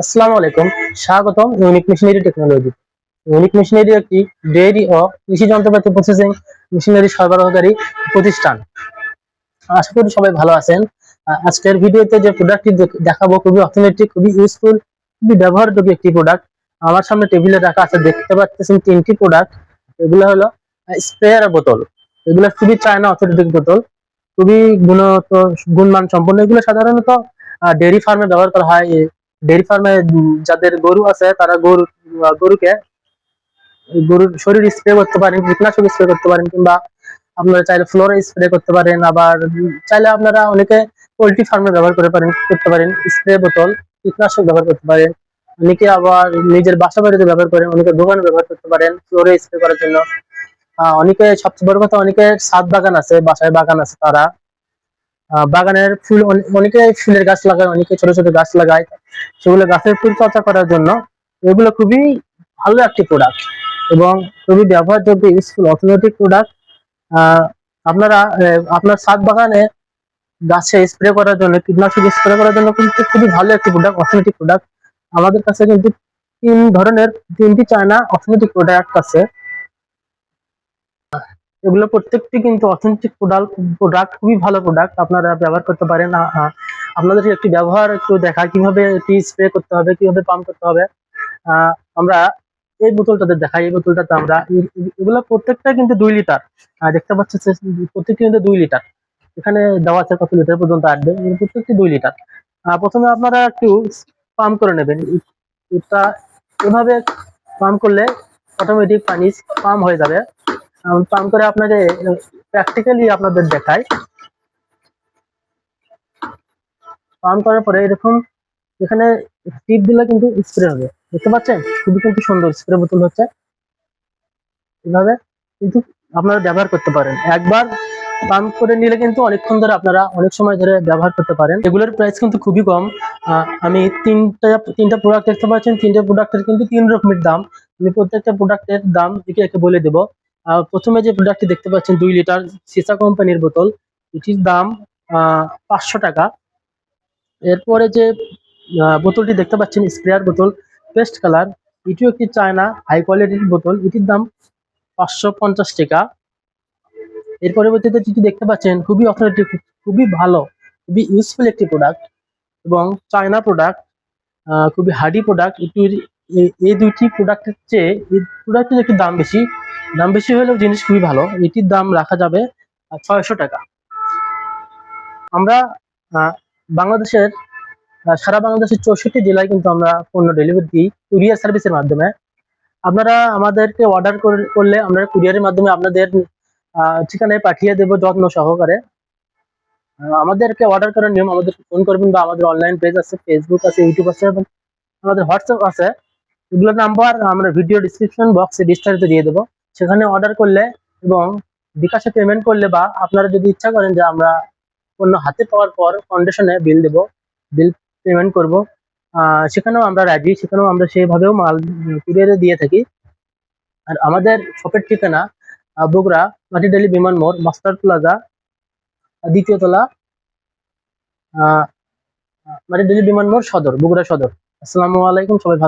আসসালামু আলাইকুম। স্বাগতম unique machinery technology. Unique machinery একটি ডেইরি ও কৃষি যন্ত্রপাতি প্রসেসিং মেশিনারি সরবরাহকারী প্রতিষ্ঠান। আশা করি সবাই ভালো আছেন। আজকের ভিডিওতে যে প্রোডাক্টটি দেখাবো খুবই অর্থনৈতিক, খুবই ইউজফুল, খুবই ব্যবহারযোগ্য একটি প্রোডাক্ট। আমার সামনে টেবিলে রাখা আছে, দেখতে পাচ্ছেন তিনটি প্রোডাক্ট। এগুলো হলো স্প্রেয়ার বোতল। এগুলো খুবই চায়না অথেন্টিক বোতল, খুবই গুণগত গুণমান সম্পন্ন। এগুলো সাধারণত ডেইরি ফার্মে ব্যবহার করা হয়। ডেইরি ফার্মে যাদের গরু আছে তারা গরুকে গরুর শরীর স্প্রে করতে পারেন, কীটনাশক স্প্রে করতে পারেন, কিংবা আপনারা চাইলে ফ্লোরে স্প্রে করতে পারেন। আবার চাইলে আপনারা অনেকে পোল্ট্রি ফার্মে ব্যবহার করতে পারেন স্প্রে বোতল, কীটনাশক ব্যবহার করতে পারেন। অনেকে আবার নিজের বাসা বাড়িতে ব্যবহার করেন, অনেকে দোকানে ব্যবহার করতে পারেন ফ্লোরে স্প্রে করার জন্য। অনেকে, সবচেয়ে বড় কথা, অনেকে ছাদ বাগান আছে, বাসায় বাগান আছে, তারা বাগানের ফুল, অনেকে ফুলের গাছ লাগায়, অনেকে ছোট ছোট গাছ লাগায়, সেগুলো গাছের পরিচর্যা করার জন্য এগুলো খুবই ভালো একটি প্রোডাক্ট এবং খুবই ব্যবহারযোগ্য, ইউজফুল, অর্থনৈতিক প্রোডাক্ট। আপনারা আপনার ছাদ বাগানে গাছে স্প্রে করার জন্য, কীটনাশক স্প্রে করার জন্য কিন্তু খুবই ভালো একটি প্রোডাক্ট, অর্থনৈতিক প্রোডাক্ট। আমাদের কাছে কিন্তু তিনটি চায়না অর্থনৈতিক প্রোডাক্ট আছে। এগুলো প্রত্যেকটি কিন্তু অথেন্টিক প্রোডাক্ট, খুবই ভালো প্রোডাক্ট, আপনারা ব্যবহার করতে পারেন। আপনাদের একটি ব্যবহার একটু দেখা, কিভাবে এটি স্প্রে করতে হবে, কিভাবে পাম্প করতে হবে। আমরা এই বোতলটাতে দেখাই। এই বোতলটাতে আমরা এগুলো প্রত্যেকটা কিন্তু 2 লিটার, দেখতে পাচ্ছেন প্রত্যেকটি কিন্তু 2 লিটার। এখানে দেওয়া আছে কত লিটার পর্যন্ত আসবে, প্রত্যেকটি 2 লিটার। প্রথমে আপনারা একটু পাম্প করে নেবেন। এটা এভাবে পাম্প করলে অটোমেটিক পানি পাম্প হয়ে যাবে। পাম্প করে আপনাকে প্র্যাকটিক্যালি আপনাদের দেখাই। পাম্প করার পরে এরকম এখানে টিপ দিলে কিন্তু স্প্রে হবে, দেখতে পাচ্ছেন, খুবই কিন্তু সুন্দর স্প্রে বোতল হচ্ছে। এভাবে কিন্তু আপনারা ব্যবহার করতে পারেন। একবার পাম্প করে নিলে কিন্তু অনেকক্ষণ ধরে, আপনারা অনেক সময় ধরে ব্যবহার করতে পারেন। এগুলোর প্রাইস কিন্তু খুবই কম। আমি তিনটা প্রোডাক্ট দেখতে পাচ্ছেন, তিনটা প্রোডাক্টের কিন্তু 3 রকমের দাম। আমি প্রত্যেকটা প্রোডাক্টের দাম একে একে বলে দেব। প্রথমে যে প্রোডাক্টটি দেখতে পাচ্ছেন 2 লিটার সিসা কোম্পানির বোতল, এটির দাম 500 টাকা। এরপরে যে বোতলটি দেখতে পাচ্ছেন স্প্রেয়ার বোতল, পেস্ট কালার, এটিও একটি চায়না হাই কোয়ালিটির বোতল, এটির দাম 550 টাকা। এর পরবর্তীতে যেটি দেখতে পাচ্ছেন খুবই অথেন্টিক, খুবই ভালো, খুবই ইউজফুল একটি প্রোডাক্ট এবং চায়না প্রোডাক্ট, খুবই হার্ডি প্রোডাক্ট। এই দুইটি প্রোডাক্টের চেয়ে এই প্রোডাক্টের একটু দাম বেশি হলেও জিনিস খুবই ভালো। এটির দাম রাখা যাবে 600 টাকা। আমরা বাংলাদেশের সারা বাংলাদেশের 64 জেলায় কিন্তু আমরা পণ্য ডেলিভারি দিই কুরিয়ার সার্ভিসের মাধ্যমে। আপনারা আমাদেরকে অর্ডার করলে আমরা কুরিয়ারের মাধ্যমে আপনাদের ঠিকানায় পাঠিয়ে দেব যত্ন সহকারে। আমাদেরকে অর্ডার করার নিয়ম, আমাদের ফোন করবেন বা আমাদের অনলাইন পেজ আছে, ফেসবুক আছে, ইউটিউব আছে, এবং আমাদের হোয়াটসঅ্যাপ আছে। এগুলোর নাম্বার আমরা ভিডিও ডিসক্রিপশন বক্সে বিস্তারিত দিয়ে দেবো। সেখানে অর্ডার করলে এবং বিকাশে পেমেন্ট করলে, বা আপনারা যদি ইচ্ছা করেন যে আমরা পণ্য হাতে পাওয়ার পর কন্ডিশনে বিল পেমেন্ট করব, সেখানেও আমরা রাজি, সেখানেও আমরা সেভাবেও মাল কুরিয়ারে দিয়ে থাকি। আর আমাদের শপের ঠিকানা বগুড়া মাটিডালি বিমান মোড়, মাস্টার প্লাজা, 2য় তলা, মাটিডালি বিমান মোড়, সদর, বগুড়া সদর। আসসালামু আলাইকুম, সবাই ভালো।